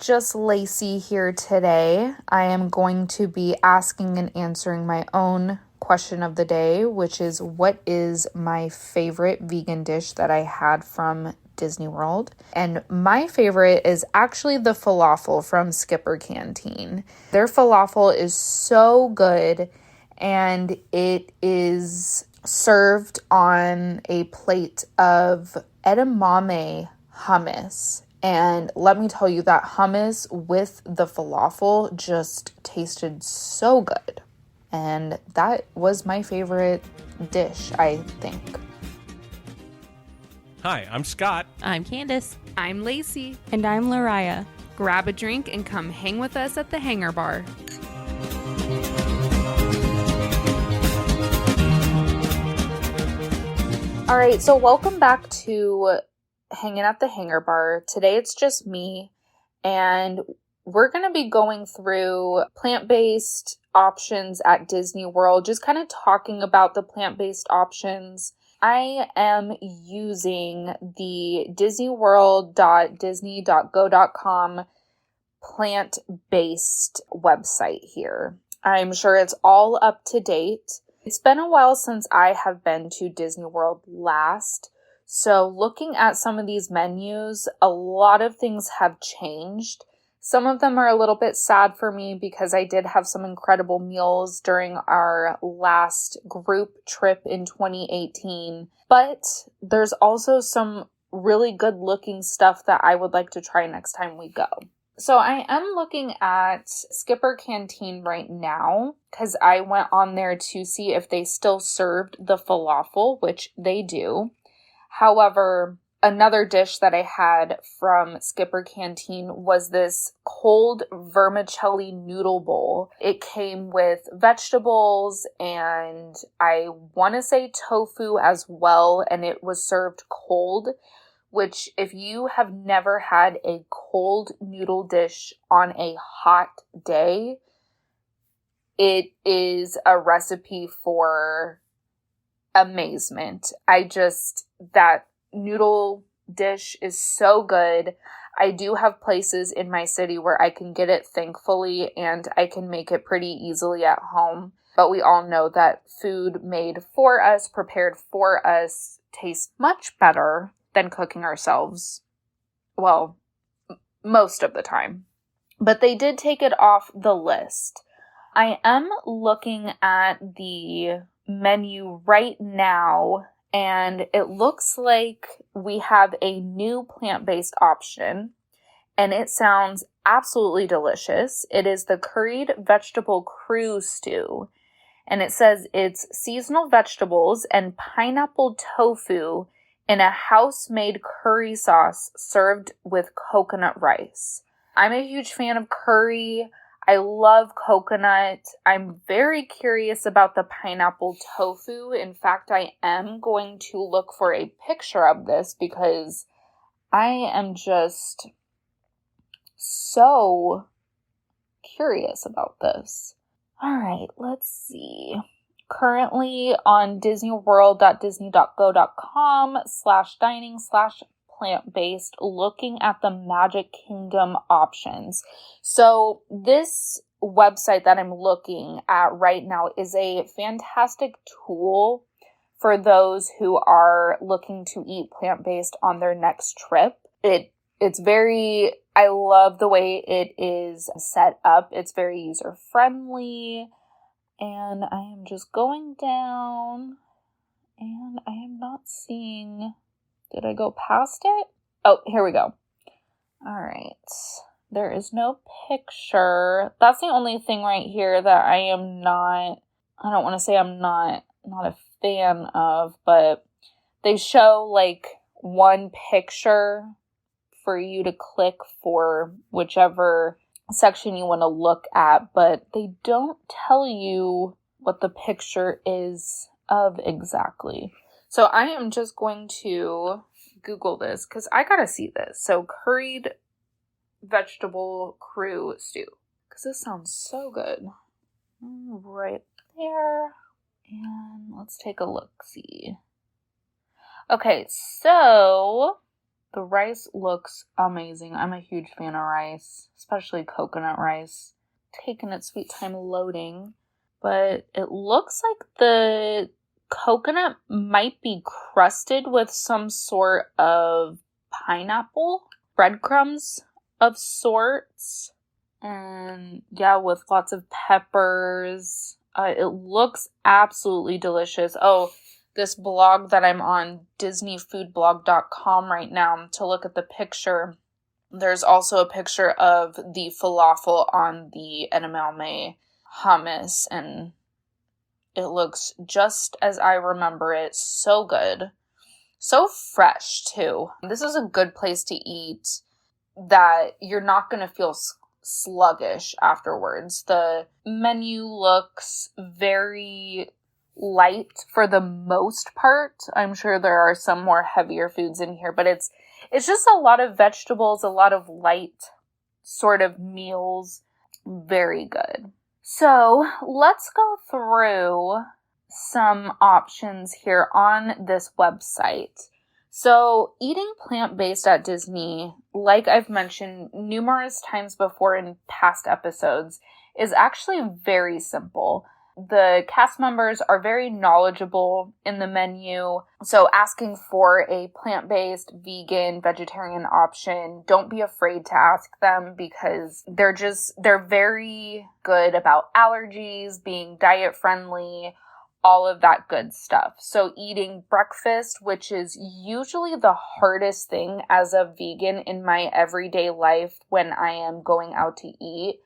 just Lacey here today. I am going to be asking and answering my own question of the day, which is, what is my favorite vegan dish that I had from Disney World? And my favorite is actually the falafel from Skipper Canteen. Their falafel is so good, and it is served on a plate of edamame hummus. And let me tell you, that hummus with the falafel just tasted so good. And that was my favorite dish, I think. Hi, I'm Scott. I'm Candace. I'm Lacey. And I'm Lariah. Grab a drink and come hang with us at the Hangar Bar. All right, so welcome back to Hanging at the Hangar Bar. Today it's just me, and we're going to be going through plant-based options at Disney World, just kind of talking about the plant-based options. I am using the disneyworld.disney.go.com plant-based website here. I'm sure it's all up to date. It's been a while since I have been to Disney World last, so looking at some of these menus, a lot of things have changed. Some of them are a little bit sad for me because I did have some incredible meals during our last group trip in 2018, but there's also some really good looking stuff that I would like to try next time we go. So I am looking at Skipper Canteen right now because I went on there to see if they still served the falafel, which they do. However, another dish that I had from Skipper Canteen was this cold vermicelli noodle bowl. It came with vegetables and I want to say tofu as well, and it was served cold, which if you have never had a cold noodle dish on a hot day, it is a recipe for amazement. That noodle dish is so good. I do have places in my city where I can get it, thankfully, and I can make it pretty easily at home. But we all know that food made for us, prepared for us, tastes much better than cooking ourselves. Well, most of the time. But they did take it off the list. I am looking at the menu right now, and it looks like we have a new plant-based option, and it sounds absolutely delicious. It is the curried vegetable crew stew, and it says it's seasonal vegetables and pineapple tofu in a house-made curry sauce served with coconut rice. I'm a huge fan of curry. I love coconut. I'm very curious about the pineapple tofu. In fact, I am going to look for a picture of this because I am just so curious about this. All right, let's see. Currently on disneyworld.disney.go.com/dining/plant-based, looking at the Magic Kingdom options. So this website that I'm looking at right now is a fantastic tool for those who are looking to eat plant-based on their next trip. I love the way it is set up. It's very user-friendly. And I am just going down, and I am not seeing, did I go past it? Oh, here we go. All right. There is no picture. That's the only thing right here that I don't want to say I'm not a fan of, but they show like one picture for you to click for whichever section you want to look at, but they don't tell you what the picture is of exactly. So I am just going to Google this because I gotta see this. So curried vegetable crew stew, because this sounds so good. Right there. And let's take a look-see. Okay, so The rice looks amazing. I'm a huge fan of rice, especially coconut rice. Taking its sweet time loading. But it looks like the coconut might be crusted with some sort of pineapple, breadcrumbs of sorts. And yeah, with lots of peppers. It looks absolutely delicious. Oh, this blog that I'm on, disneyfoodblog.com right now, to look at the picture. There's also a picture of the falafel on the edamame hummus, and it looks just as I remember it. So good. So fresh, too. This is a good place to eat that you're not going to feel sluggish afterwards. The menu looks very light for the most part. I'm sure there are some more heavier foods in here, but it's just a lot of vegetables, a lot of light sort of meals. Very good. So let's go through some options here on this website. So eating plant-based at Disney, like I've mentioned numerous times before in past episodes, is actually very simple. The cast members are very knowledgeable in the menu, so asking for a plant-based, vegan, vegetarian option, don't be afraid to ask them because they're very good about allergies, being diet-friendly, all of that good stuff. So eating breakfast, which is usually the hardest thing as a vegan in my everyday life when I am going out to eat,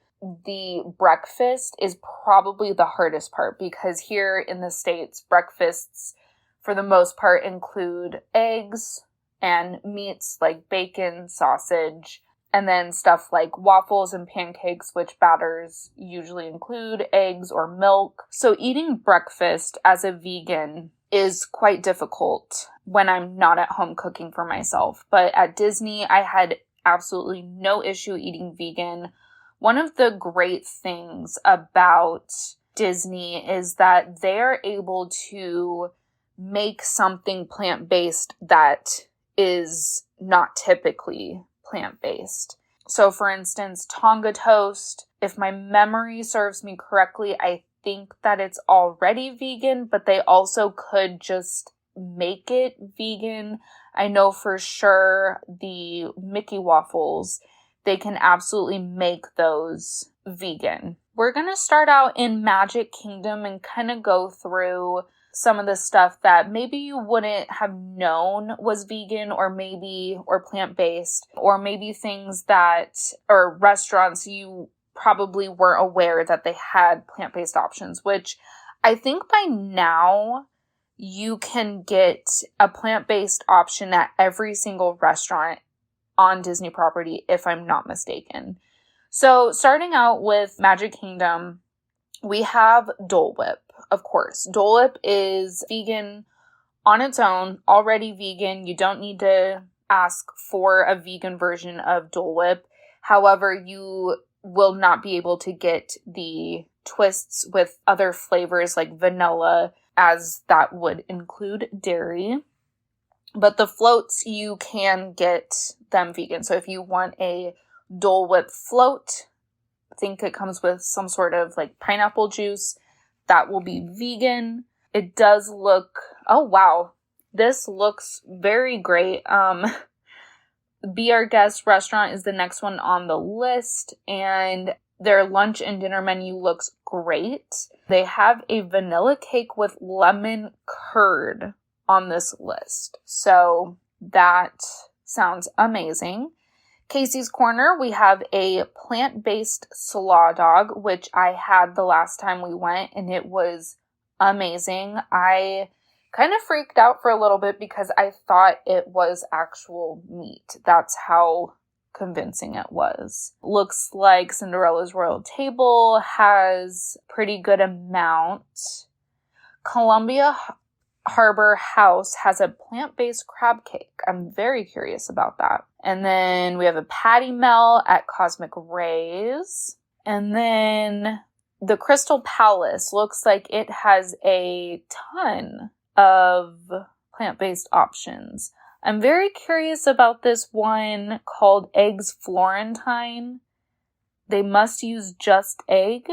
the breakfast is probably the hardest part because here in the States, breakfasts for the most part include eggs and meats like bacon, sausage, and then stuff like waffles and pancakes, which batters usually include eggs or milk. So eating breakfast as a vegan is quite difficult when I'm not at home cooking for myself. But at Disney, I had absolutely no issue eating vegan. One of the great things about Disney is that they're able to make something plant-based that is not typically plant-based. So for instance, Tonga toast, if my memory serves me correctly, I think that it's already vegan, but they also could just make it vegan. I know for sure the Mickey waffles, they can absolutely make those vegan. We're going to start out in Magic Kingdom and kind of go through some of the stuff that maybe you wouldn't have known was vegan or plant-based, or maybe things that, or restaurants you probably weren't aware that they had plant-based options, which I think by now you can get a plant-based option at every single restaurant on Disney property, if I'm not mistaken. So starting out with Magic Kingdom, we have Dole Whip, of course. Dole Whip is vegan on its own, already vegan. You don't need to ask for a vegan version of Dole Whip. However, you will not be able to get the twists with other flavors like vanilla, as that would include dairy. But the floats, you can get them vegan. So if you want a Dole Whip float, I think it comes with some sort of like pineapple juice, that will be vegan. It does look, oh wow, this looks very great. Be Our Guest restaurant is the next one on the list, and their lunch and dinner menu looks great. They have a vanilla cake with lemon curd on this list. So that sounds amazing. Casey's Corner, we have a plant-based slaw dog, which I had the last time we went, and it was amazing. I kind of freaked out for a little bit because I thought it was actual meat. That's how convincing it was. Looks like Cinderella's Royal Table has pretty good amount. Columbia Harbor House has a plant-based crab cake. I'm very curious about that. And then we have a Patty Mel at Cosmic Rays. And then the Crystal Palace looks like it has a ton of plant-based options. I'm very curious about this one called Eggs Florentine. They must use just egg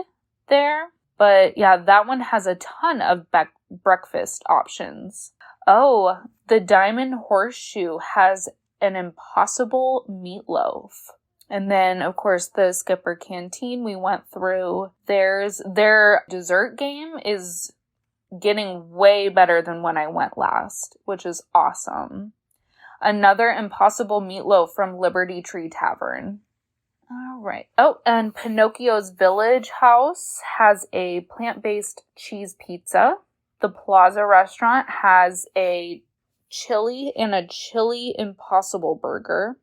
there. But yeah, that one has a ton of breakfast options. Oh, the Diamond Horseshoe has an impossible meatloaf. And then, of course, the Skipper Canteen we went through. Their dessert game is getting way better than when I went last, which is awesome. Another impossible meatloaf from Liberty Tree Tavern. All right. Oh, and Pinocchio's Village House has a plant-based cheese pizza. The Plaza Restaurant has a chili and a chili impossible burger.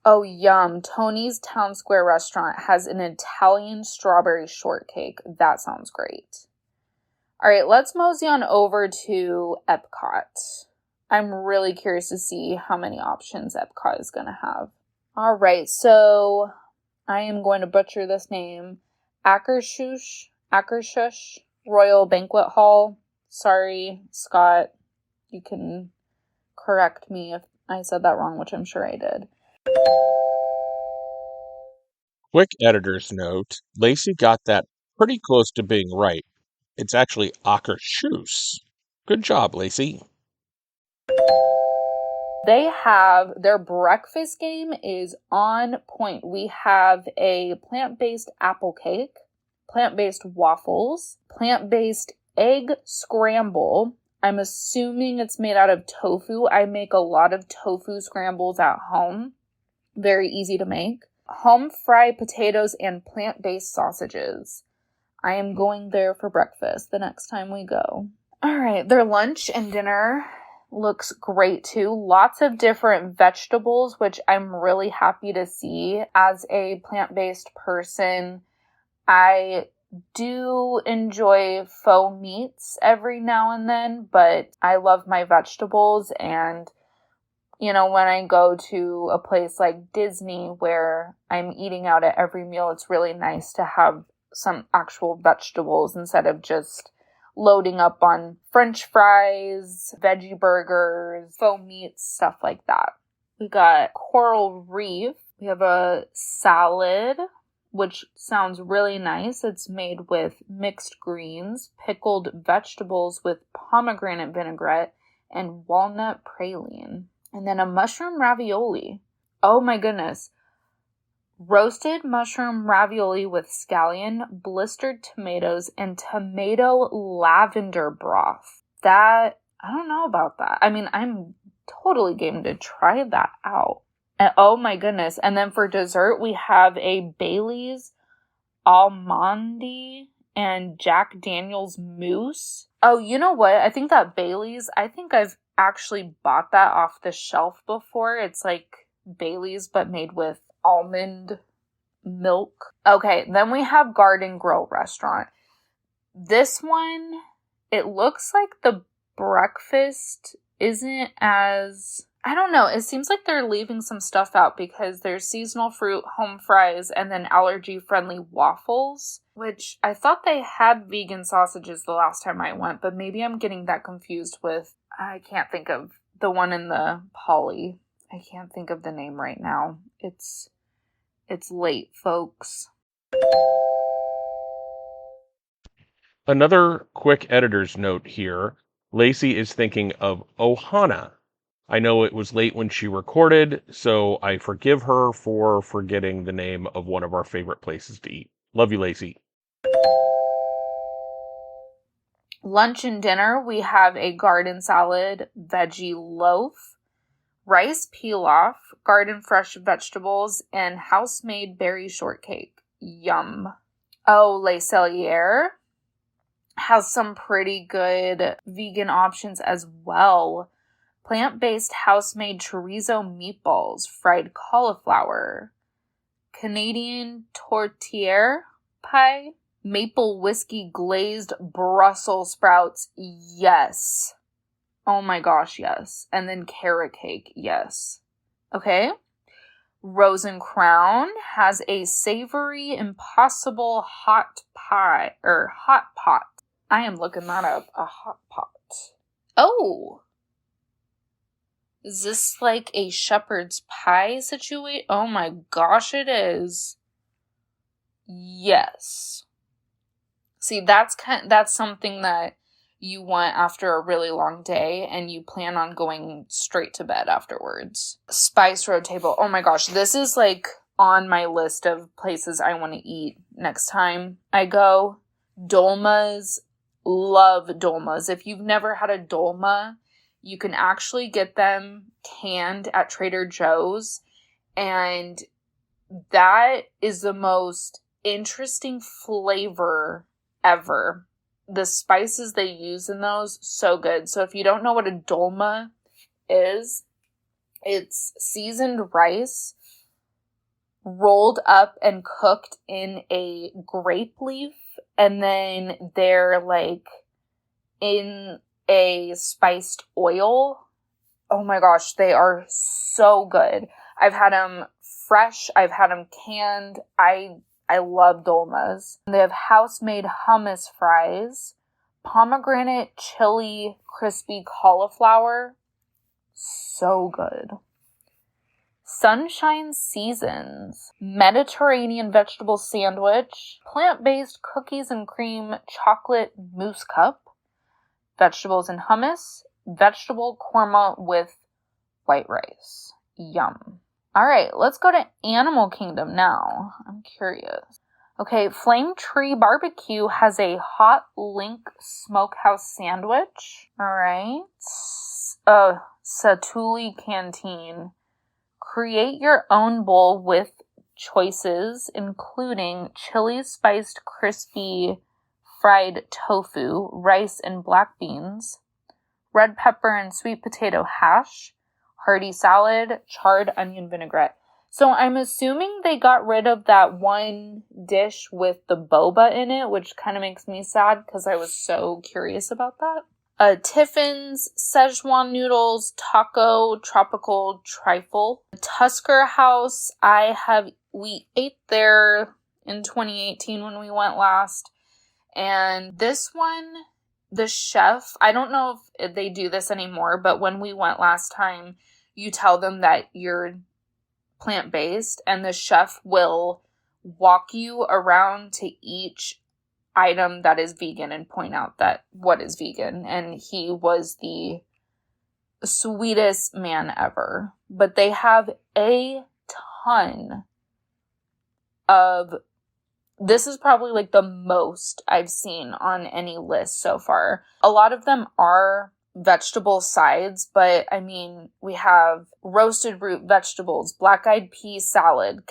Oh, yum. Tony's Town Square Restaurant has an Italian strawberry shortcake. That sounds great. All right, let's mosey on over to Epcot. I'm really curious to see how many options Epcot is going to have. All right, so I am going to butcher this name. Akershus Royal Banquet Hall. Sorry, Scott. You can correct me if I said that wrong, which I'm sure I did. Quick editor's note, Lacey got that pretty close to being right. It's actually Akershus. Good job, Lacey. They have, their breakfast game is on point. We have a plant-based apple cake, plant-based waffles, plant-based egg scramble. I'm assuming it's made out of tofu. I make a lot of tofu scrambles at home. Very easy to make. Home fried potatoes and plant-based sausages. I am going there for breakfast the next time we go. All right, their lunch and dinner looks great too. Lots of different vegetables, which I'm really happy to see. As a plant-based person, I do enjoy faux meats every now and then, but I love my vegetables. And you know, when I go to a place like Disney where I'm eating out at every meal, it's really nice to have some actual vegetables instead of just loading up on French fries, veggie burgers, faux meats, stuff like that. We got coral reef. We have a salad, which sounds really nice. It's made with mixed greens, pickled vegetables with pomegranate vinaigrette, and walnut praline. And then a mushroom ravioli. Oh my goodness. Roasted mushroom ravioli with scallion, blistered tomatoes, and tomato lavender broth. That, I don't know about that. I mean, I'm totally game to try that out. And oh my goodness. And then for dessert, we have a Bailey's Almond and Jack Daniel's Mousse. Oh, you know what? I think that Bailey's, I've actually bought that off the shelf before. It's like Bailey's, but made with almond milk. Okay, then we have Garden Grill Restaurant. This one, it looks like the breakfast isn't as, I don't know, it seems like they're leaving some stuff out because there's seasonal fruit, home fries, and then allergy-friendly waffles, which I thought they had vegan sausages the last time I went, but maybe I'm getting that confused with, I can't think of the one in the Polly. I can't think of the name right now. It's late, folks. Another quick editor's note here. Lacey is thinking of Ohana. I know it was late when she recorded, so I forgive her for forgetting the name of one of our favorite places to eat. Love you, Lacey. Lunch and dinner, we have a garden salad, veggie loaf, rice pilaf, garden fresh vegetables, and house-made berry shortcake. Yum. Oh, Le Cellier has some pretty good vegan options as well. Plant-based house-made chorizo meatballs, fried cauliflower, Canadian tortilla pie, maple whiskey glazed Brussels sprouts, yes. Oh my gosh, yes. And then carrot cake, yes. Okay. Rose and Crown has a savory impossible hot pie, or hot pot. I am looking that up, a hot pot. Oh! Is this like a shepherd's pie situation? Oh my gosh, it is. Yes. See, that's something that you want after a really long day and you plan on going straight to bed afterwards. Spice Road Table. Oh my gosh, this is like on my list of places I want to eat next time I go. Dolmas. Love dolmas. If you've never had a dolma, you can actually get them canned at Trader Joe's, and that is the most interesting flavor ever. The spices they use in those, so good. So if you don't know what a dolma is, it's seasoned rice rolled up and cooked in a grape leaf, and then they're like in a spiced oil. Oh my gosh, they are so good. I've had them fresh, I've had them canned. I love dolmas. They have house-made hummus fries, pomegranate chili crispy cauliflower. So good. Sunshine Seasons, Mediterranean vegetable sandwich, plant-based cookies and cream chocolate mousse cup, vegetables and hummus, vegetable korma with white rice. Yum. All right, let's go to Animal Kingdom now. I'm curious. Okay, Flame Tree Barbecue has a hot link smokehouse sandwich. All right. Satuli Canteen. Create your own bowl with choices, including chili spiced crispy fried tofu, rice and black beans, red pepper and sweet potato hash, hearty salad, charred onion vinaigrette. So I'm assuming they got rid of that one dish with the boba in it, which kind of makes me sad because I was so curious about that. Tiffin's, Szechuan noodles, taco, tropical trifle. Tusker House, we ate there in 2018 when we went last. And this one, the chef, I don't know if they do this anymore, but when we went last time, you tell them that you're plant-based, and the chef will walk you around to each item that is vegan and point out that what is vegan. And he was the sweetest man ever. But they have a ton of, this is probably like the most I've seen on any list so far. A lot of them are vegetable sides, but I mean, we have roasted root vegetables, black-eyed pea salad,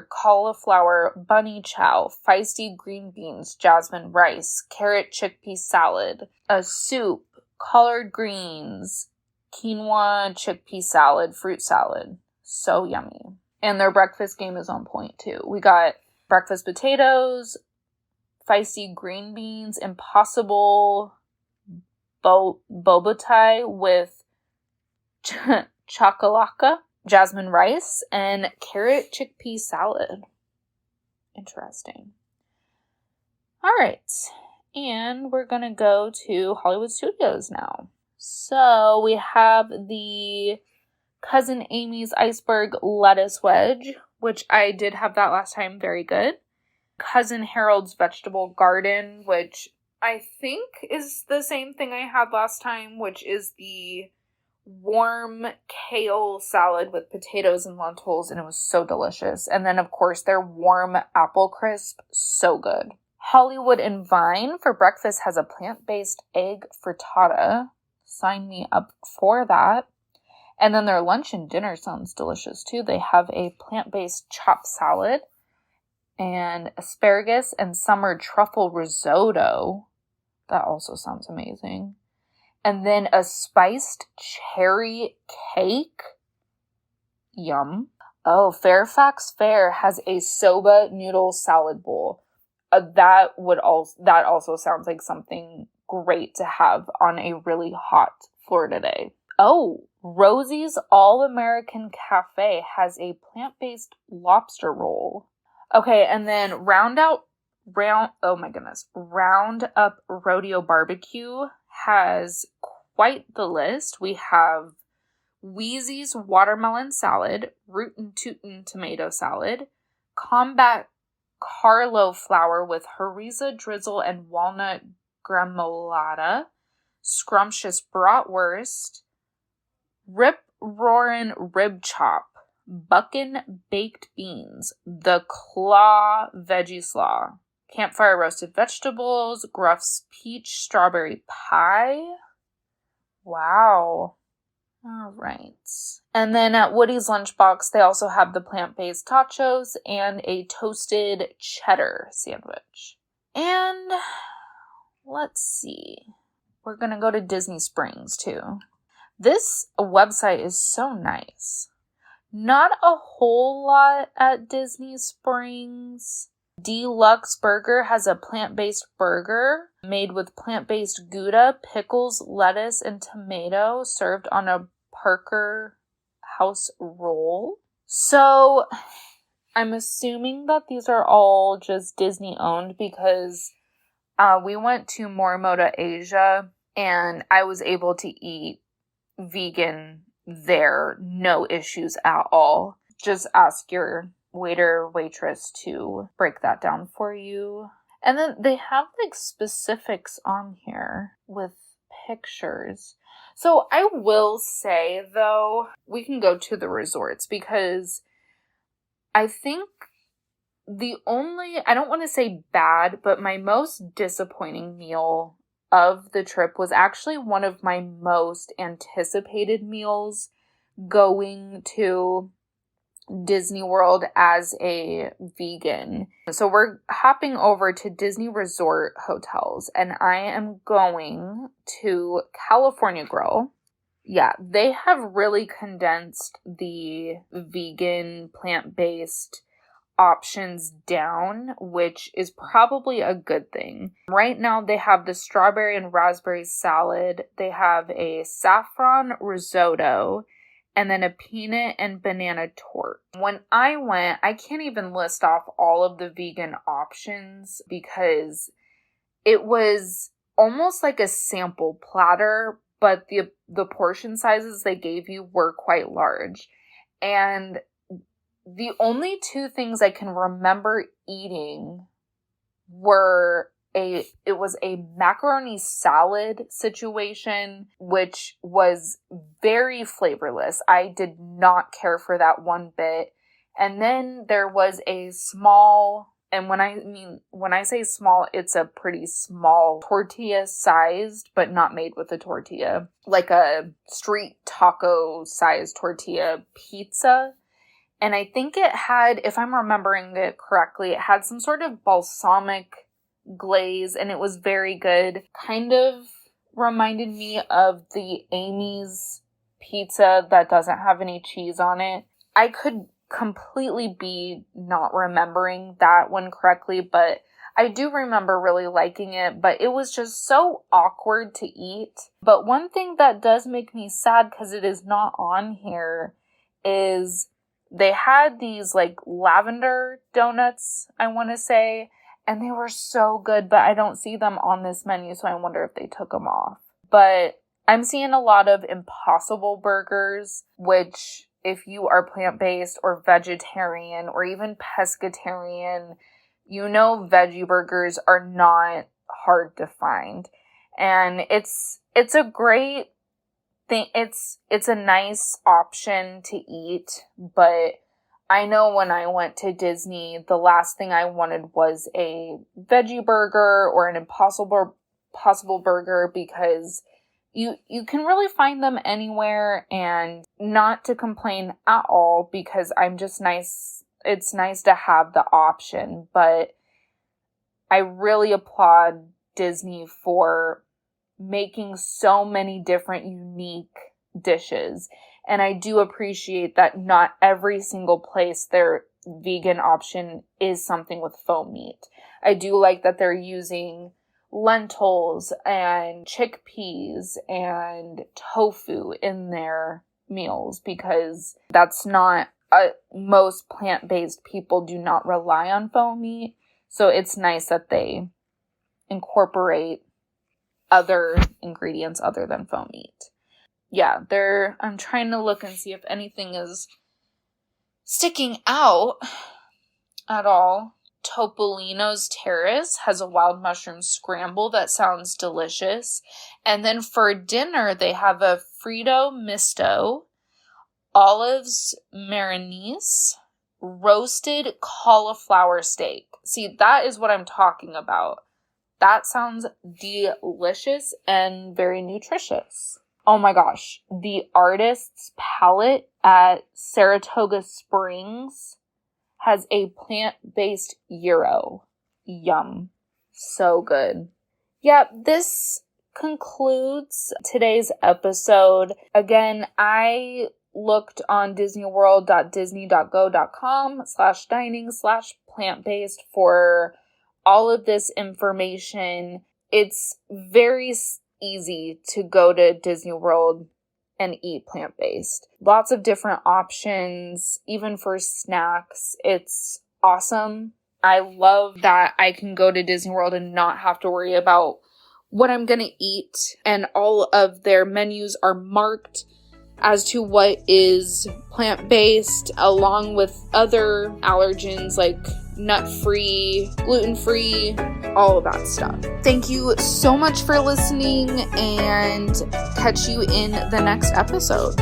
cauliflower bunny chow, feisty green beans, jasmine rice, carrot chickpea salad, a soup, collard greens, quinoa chickpea salad, fruit salad. So yummy. And their breakfast game is on point too. We got breakfast potatoes, feisty green beans, impossible boba tie with chakalaka, jasmine rice, and carrot chickpea salad. Interesting. All right. And we're going to go to Hollywood Studios now. So we have the Cousin Amy's Iceberg Lettuce Wedge, which I did have that last time. Very good. Cousin Harold's Vegetable Garden, which I think is the same thing I had last time, which is the warm kale salad with potatoes and lentils, and it was so delicious. And then, of course, their warm apple crisp, so good. Hollywood and Vine for breakfast has a plant-based egg frittata. Sign me up for that. And then their lunch and dinner sounds delicious too. They have a plant-based chopped salad and asparagus and summer truffle risotto. That also sounds amazing. And then a spiced cherry cake. Yum. Oh, Fairfax Fair has a soba noodle salad bowl. That also sounds like something great to have on a really hot Florida day. Oh, Rosie's All-American Cafe has a plant-based lobster roll. Okay, and then Round Up Rodeo Barbecue has quite the list. We have Wheezy's watermelon salad, rootin' tootin' tomato salad, combat Carlo flour with harissa drizzle and walnut gremolata, scrumptious bratwurst, rip roarin' rib chop, buckin' baked beans, the claw veggie slaw, campfire roasted vegetables, Gruff's peach strawberry pie. Wow. All right. And then at Woody's Lunchbox, they also have the plant-based tacos and a toasted cheddar sandwich. And let's see. We're going to go to Disney Springs, too. This website is so nice. Not a whole lot at Disney Springs. Deluxe Burger has a plant-based burger made with plant-based Gouda, pickles, lettuce, and tomato served on a Parker House roll. So I'm assuming that these are all just Disney owned because we went to Morimoto Asia and I was able to eat vegan there, no issues at all. Just ask your waiter, waitress to break that down for you. And then they have like specifics on here with pictures. So I will say though, we can go to the resorts because I think I don't want to say bad, but my most disappointing meal of the trip was actually one of my most anticipated meals going to Disney World as a vegan. So we're hopping over to Disney Resort Hotels and I am going to California Grill. Yeah, they have really condensed the vegan plant-based options down, which is probably a good thing. Right now they have the strawberry and raspberry salad, they have a saffron risotto, and then a peanut and banana tort. When I went, I can't even list off all of the vegan options because it was almost like a sample platter, but the portion sizes they gave you were quite large. And the only two things I can remember eating were it was a macaroni salad situation, which was very flavorless. I did not care for that one bit. And then there was a small, and when I say small, it's a pretty small tortilla sized, but not made with a tortilla, like a street taco sized tortilla pizza. And I think it had, if I'm remembering it correctly, it had some sort of balsamic glaze and it was very good. Kind of reminded me of the Amy's pizza that doesn't have any cheese on it. I could completely be not remembering that one correctly, but I do remember really liking it, but it was just so awkward to eat. But one thing that does make me sad because it is not on here is they had these like lavender donuts, I want to say, and they were so good, but I don't see them on this menu, so I wonder if they took them off. But I'm seeing a lot of Impossible burgers, which if you are plant-based or vegetarian or even pescatarian, you know veggie burgers are not hard to find. And it's a great thing. It's a nice option to eat, but I know when I went to Disney, the last thing I wanted was a veggie burger or an Impossible burger because you can really find them anywhere, and not to complain at all because it's nice to have the option, but I really applaud Disney for making so many different unique dishes. And I do appreciate that not every single place their vegan option is something with faux meat. I do like that they're using lentils and chickpeas and tofu in their meals because that's not, most plant-based people do not rely on faux meat. So it's nice that they incorporate other ingredients other than faux meat. yeah, I'm trying to look and see if anything is sticking out at all. Topolino's Terrace has a wild mushroom scramble that sounds delicious. And then for dinner, they have a Frito Misto, olives marinese, roasted cauliflower steak. See, that is what I'm talking about. That sounds delicious and very nutritious. Oh my gosh, the Artist's Palette at Saratoga Springs has a plant-based gyro. Yum. So good. Yep, this concludes today's episode. Again, I looked on disneyworld.disney.go.com/dining/plant-based for all of this information. It's very easy to go to Disney World and eat plant-based. Lots of different options, even for snacks. It's awesome. I love that I can go to Disney World and not have to worry about what I'm gonna eat, and all of their menus are marked as to what is plant-based, along with other allergens like nut-free, gluten-free, all of that stuff. Thank you so much for listening, and catch you in the next episode.